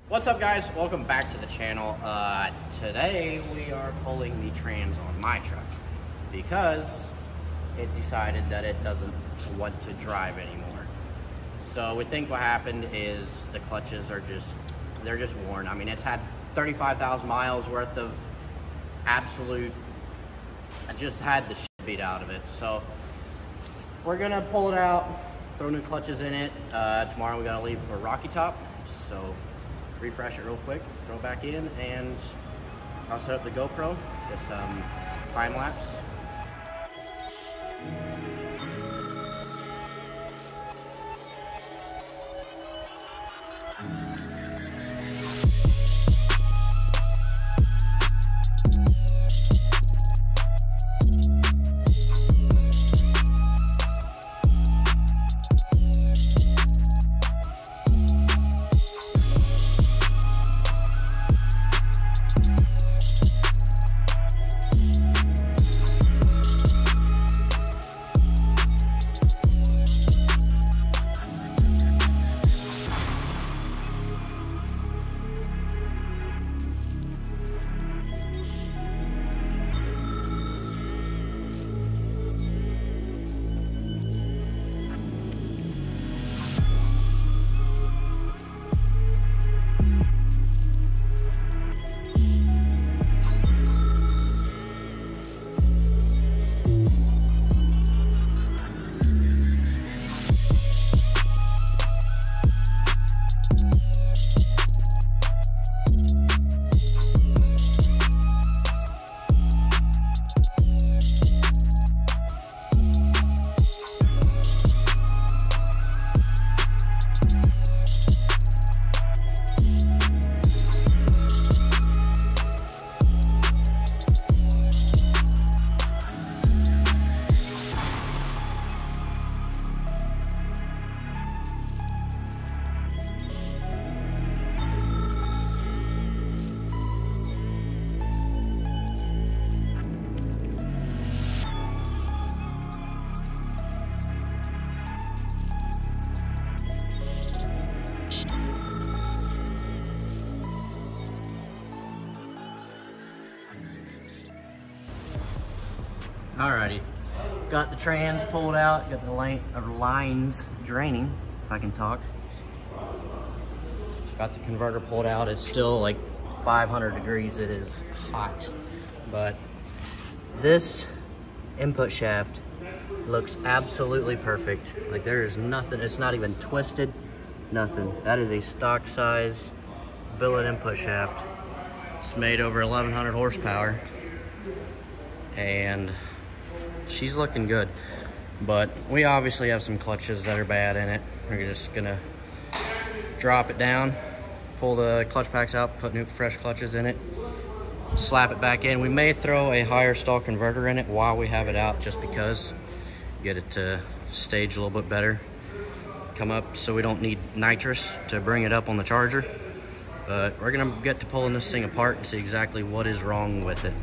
What's up, guys? Welcome back to the channel. Today we are pulling the trans on my truck because it decided that it doesn't want to drive anymore. So we think what happened is the clutches are they're just worn. I mean, it's had 35,000 miles worth of absolute, I just had the shit beat out of it. So we're gonna pull it out, throw new clutches in it. Tomorrow we gotta leave for Rocky Top. So refresh it real quick, throw it back in, and I'll set up the GoPro, get some time lapse. Alrighty, got the trans pulled out, got the lines draining, if I can talk. Got the converter pulled out. It's still like 500 degrees, it is hot. But this input shaft looks absolutely perfect. Like, there is nothing, it's not even twisted, nothing. That is a stock size billet input shaft. It's made over 1100 horsepower. And she's looking good, but we obviously have some clutches that are bad in it. We're just gonna drop it down, pull the clutch packs out, put new fresh clutches in it, slap it back in. We may throw a higher stall converter in it while we have it out, just because, get it to stage a little bit better, come up, so we don't need nitrous to bring it up on the charger. But we're gonna get to pulling this thing apart and see exactly what is wrong with it.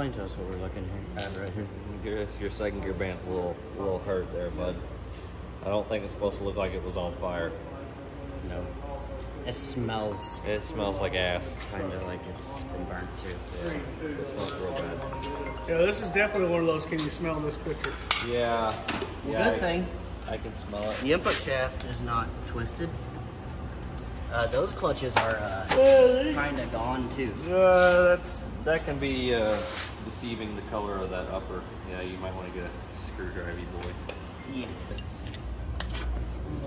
explain to us what we're looking at right here. Your second gear band's a little hurt there, bud. I don't think it's supposed to look like it was on fire. No. It smells like ass. kind of like it's been burnt too. Yeah, it smells real bad. Yeah, this is definitely one of those, can you smell this picture? Yeah. Good thing. I can smell it. The input shaft is not twisted. Those clutches are kind of gone too. That can be deceiving, the color of that upper. Yeah, you might want to get a screwdriver, boy. Yeah. It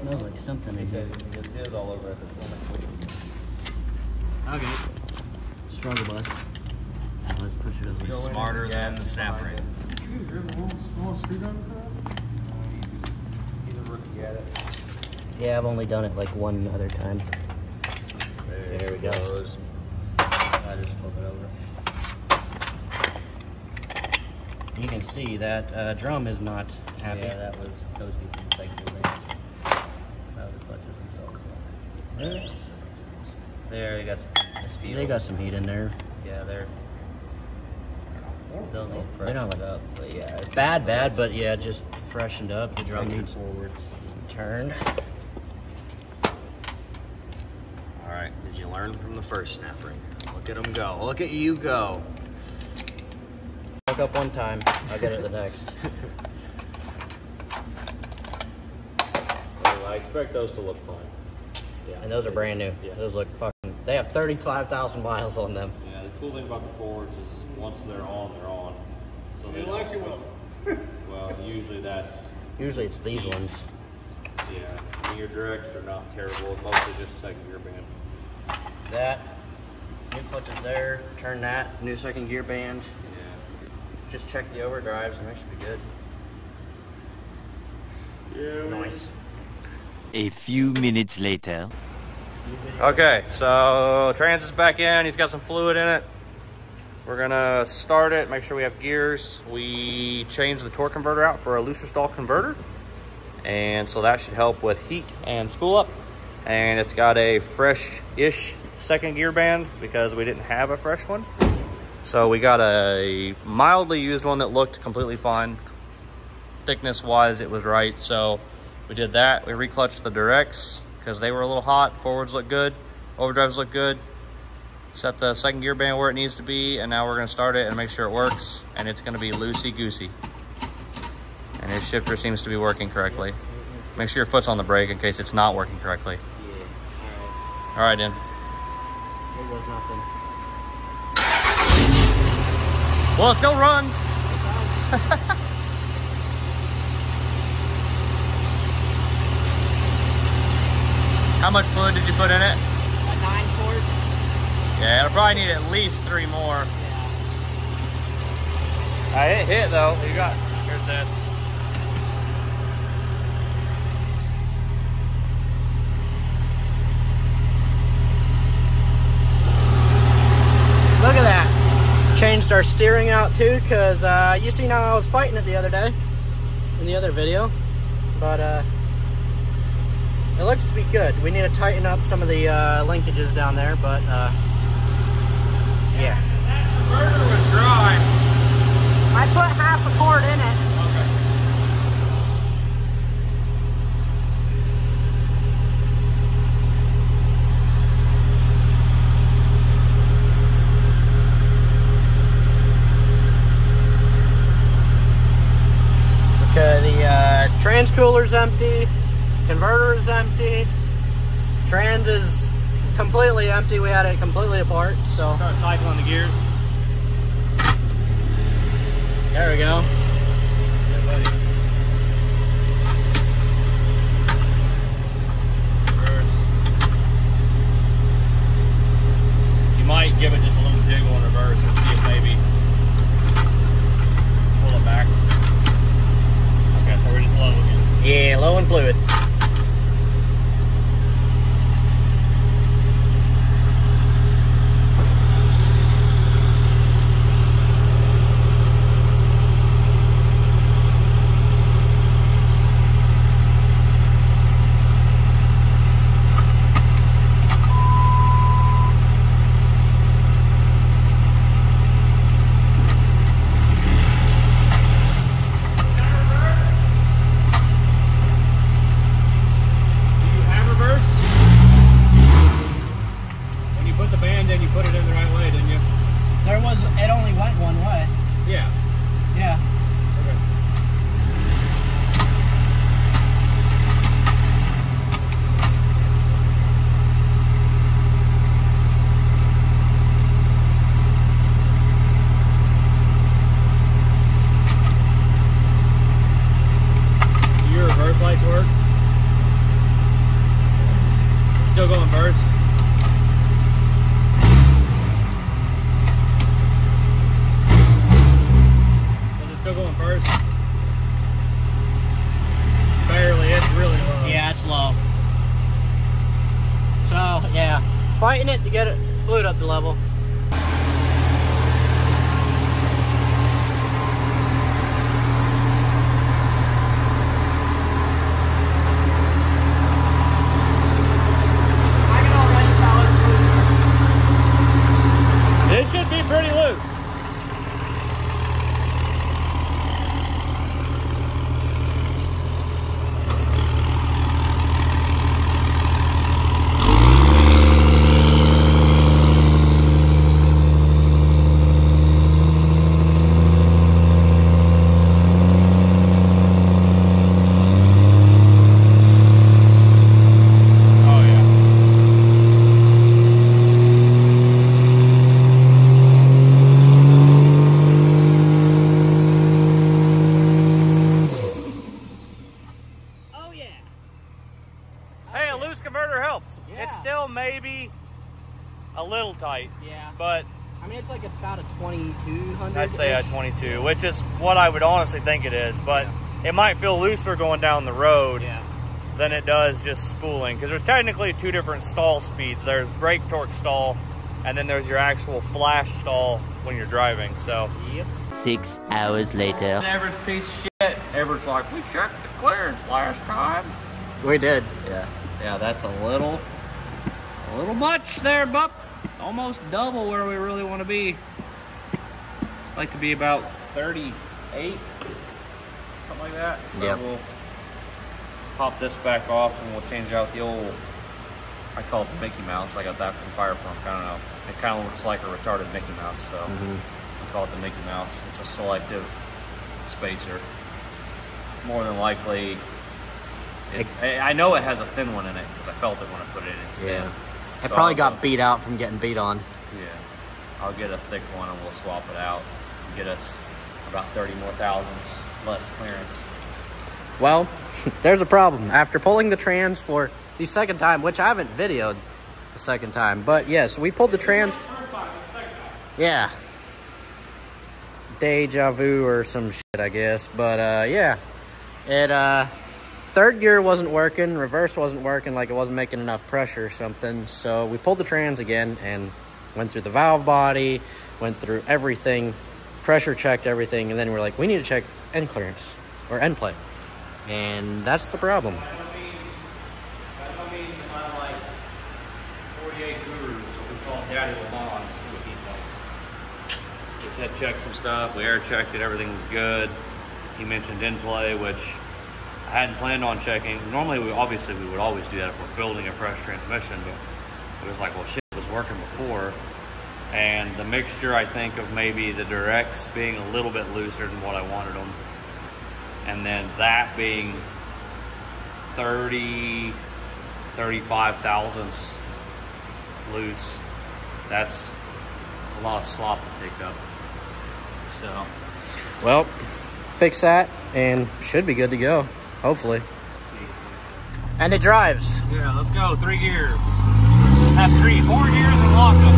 smells like something. He said it is all over us. It smells like okay. Struggle bus. Now let's push it over. He's smarter than the snap ring. He's a rookie at it. Yeah, I've only done it like one other time. There we go. I just flip it over. You can see that drum is not happy. Yeah, that was toasty from the second gear. Now the clutches themselves. There, they got some. They got some heat in there. Yeah, they're still need They're not freshened like up, but yeah. It's bad, but yeah, just freshened up. The drum needs forward. turned. All right, did you learn from the first snap ring? Look at him go. Look at you go. Fuck up one time, I'll get it the next. Well, I expect those to look fine. Yeah. And those are brand new. Yeah. Those look fucking. They have 35,000 miles on them. Yeah, the cool thing about the forwards is once they're on, they're on. So they Unless you will. well, usually that's, Usually it's these ones. yeah, I mean, your directs are not terrible, mostly just second gear band. That new clutch is there. Turn that new second gear band. Yeah. Just check the overdrives and that should be good. Yeah. Nice. A few minutes later. Okay, so trans is back in. He's got some fluid in it. We're gonna start it, make sure we have gears. We changed the torque converter out for a looser stall converter. And so that should help with heat and spool up. And it's got a fresh-ish second gear band because we didn't have a fresh one. So we got a mildly used one that looked completely fine. Thickness-wise, it was right. So we did that. We reclutched the directs because they were a little hot. Forwards look good. Overdrives look good. Set the second gear band where it needs to be, and now we're going to start it and make sure it works. And it's going to be loosey-goosey. And his shifter seems to be working correctly. Make sure your foot's on the brake in case it's not working correctly. Yeah. All right, then. There goes nothing. Well, it still runs. How much fluid did you put in it? 9 quarts. Yeah, it'll probably need at least 3 more. Yeah. It hit though. Here's this. Look at that. Changed our steering out too, because you seen how I was fighting it the other day in the other video. But it looks to be good. We need to tighten up some of the linkages down there, but yeah. That converter was dry. I put half a quart in it. Okay, the trans cooler's empty, converter is empty, trans is completely empty. We had it completely apart, so. Start cycling the gears. There we go. Yeah, buddy. Reverse. You might give it just a little jiggle in reverse and see if maybe pull it back. Okay, so we're just low again. Yeah, low in fluid. up to level. It should be pretty loose. It's still maybe a little tight. Yeah. But I mean, it's like about a 2200. I'd say a 22, which is what I would honestly think it is. But it might feel looser going down the road than it does just spooling. Because there's technically two different stall speeds. There's brake torque stall, and then there's your actual flash stall when you're driving. So 6 hours later. Everett's piece of shit. Everett's like, we checked the clearance last time. We did. Yeah, that's a little much there, Bup. Almost double where we really want to be. I'd like to be about 38, something like that. So we'll pop this back off and we'll change out the old, I call it the Mickey Mouse. I got that from Fire Pump. I don't know. It kind of looks like a retarded Mickey Mouse, so I call it the Mickey Mouse. It's a selective spacer. More than likely, I know it has a thin one in it because I felt it when I put it in. It's thin. It probably got beat out from getting beat on. Yeah. I'll get a thick one and we'll swap it out and get us about 30 more thousandths less clearance. Well, there's a problem. After pulling the trans for the second time, which I haven't videoed the second time, but yes, we pulled the trans. Yeah. Deja vu or some shit, I guess. But yeah. It third gear wasn't working, reverse wasn't working, like it wasn't making enough pressure or something. So we pulled the trans again and went through the valve body, went through everything, pressure checked everything, and then we're like, we need to check end clearance or end plate. And that's the problem. That don't mean I'm like 48 gurus, so we call Daddy Lamont and see what he does. Just had checked some stuff, we air checked it, everything was good. He mentioned end play, which I hadn't planned on checking. Normally, we would always do that if we're building a fresh transmission, but it was like, well, shit, it was working before. And the mixture, I think, of maybe the directs being a little bit looser than what I wanted them. And then that being 30, 35 thousandths loose. That's a lot of slop to take up. So, well, fix that and should be good to go. Hopefully. And it drives. Yeah, let's go. 3 gears. Let's have 4 gears and lock them.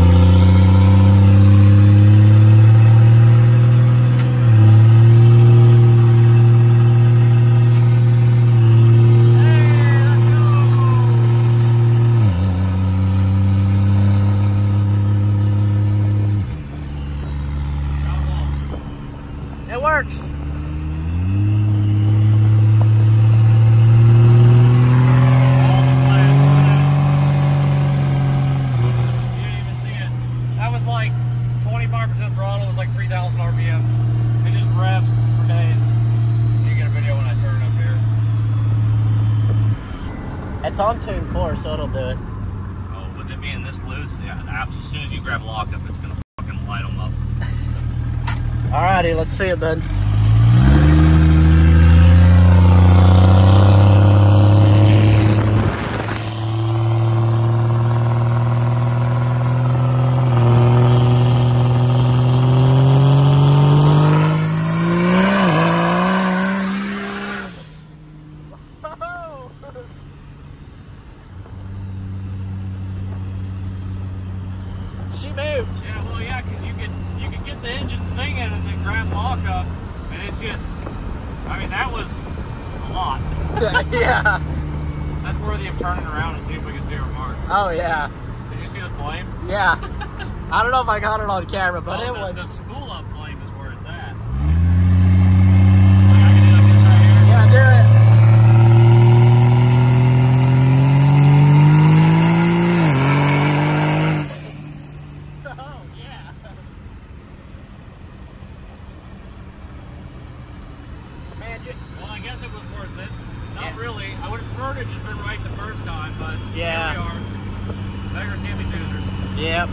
It works. It's on tune 4, so it'll do it. Oh, with it being this loose, yeah, as soon as you grab lockup, it's gonna fucking light them up. Alrighty, let's see it then. She moves. Yeah, well, yeah, because you can get the engine singing and then grab lockup, and it's just, I mean, that was a lot. Yeah. That's worthy of turning around and see if we can see our marks. Oh, yeah. Did you see the flame? Yeah. I don't know if I got it on camera, but Well, it was. The spool up flame is where it's at. Like, I can do like this right here. Yeah, do it. Oh, yeah. Man, Well, I guess it was worth it. Not Yeah. really. I would have preferred it just been right the first time, but Yeah. here we are. Beggars can't be choosers. yep.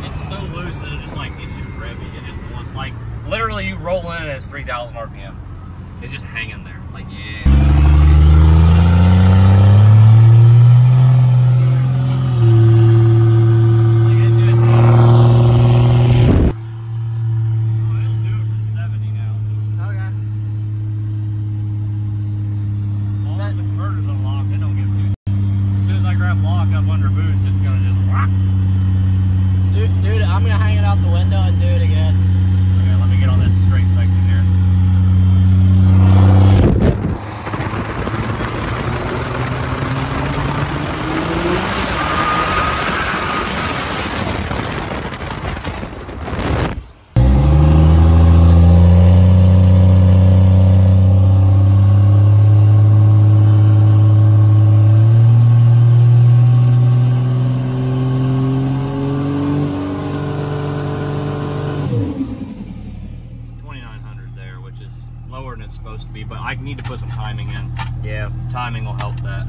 It's so loose that it's just revvy. It just wants, like, literally you roll in and it's 3,000 RPM. It's just hanging there. Like, yeah. Like, it just... Oh, it'll do it from 70 now. Okay. As long as the converter's unlocked, it don't give two shits. As soon as I grab lock up under boost, it's gonna just rock. Dude, I'm gonna hang it out the window and do it again. Okay, let me get on this straight section here. Lower than it's supposed to be, but I need to put some timing in. Yeah. Timing will help that.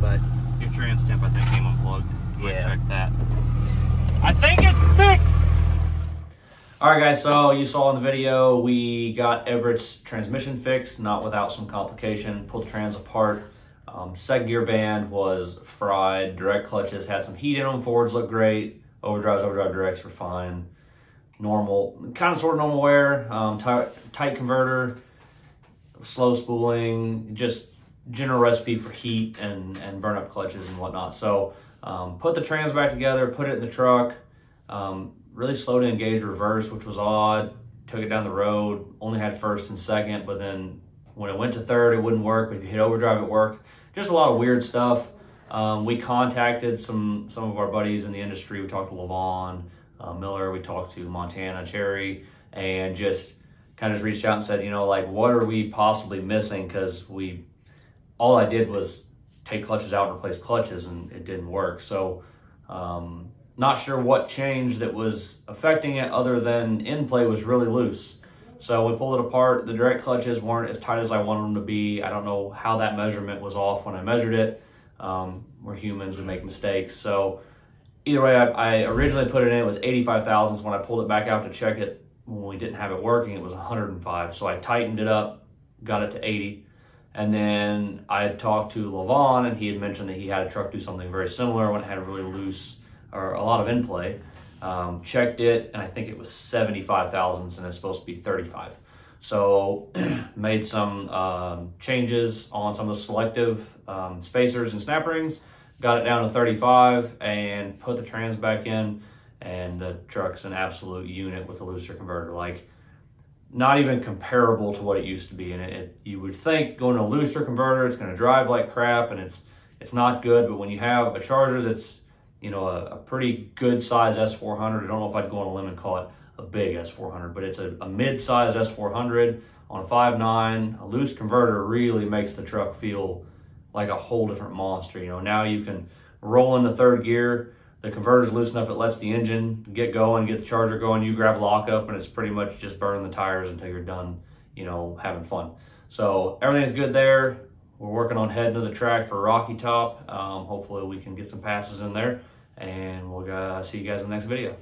But Your trans temp, I think, came unplugged. Might Yeah. check that. I think it's fixed! Alright guys, so you saw in the video, we got Everett's transmission fixed, not without some complication. Pulled the trans apart. Seg gear band was fried. Direct clutches had some heat in them. Forwards look great. Overdrive directs were fine. Normal, kind of sort of normal wear. Tight converter. Slow spooling, just general recipe for heat and burn-up clutches and whatnot. So put the trans back together, put it in the truck, really slow to engage reverse, which was odd. Took it down the road, only had first and second, but then when it went to third, it wouldn't work. But if you hit overdrive, it worked. Just a lot of weird stuff. We contacted some of our buddies in the industry. We talked to Levon Miller, we talked to Montana Cherry, and just kind of just reached out and said, you know, like, what are we possibly missing? Because all I did was take clutches out and replace clutches, and it didn't work. So not sure what changed that was affecting it, other than in play was really loose. So we pulled it apart. The direct clutches weren't as tight as I wanted them to be. I don't know how that measurement was off when I measured it. We're humans, we make mistakes. So either way, I originally put it in, it was 85 thousandths. When I pulled it back out to check it, when we didn't have it working, it was 105. So I tightened it up, got it to 80. And then I had talked to Levon, and he had mentioned that he had a truck do something very similar when it had a really loose, or a lot of in play. Checked it, and I think it was 75 thousandths, and it's supposed to be 35. So made some changes on some of the selective spacers and snap rings, got it down to 35, and put the trans back in, and the truck's an absolute unit with a looser converter. Like, not even comparable to what it used to be. And you would think going to a looser converter, it's going to drive like crap, and it's not good. But when you have a Charger that's, you know, a pretty good size S400, I don't know if I'd go on a limb and call it a big S400, but it's a mid-size S400 on a 5.9. A loose converter really makes the truck feel like a whole different monster. You know, now you can roll in the third gear, the converter's loose enough it lets the engine get going, get the Charger going, you grab lockup, and it's pretty much just burn the tires until you're done, you know, having fun. So everything's good there. We're working on heading to the track for Rocky Top. Hopefully we can get some passes in there, and we'll see you guys in the next video.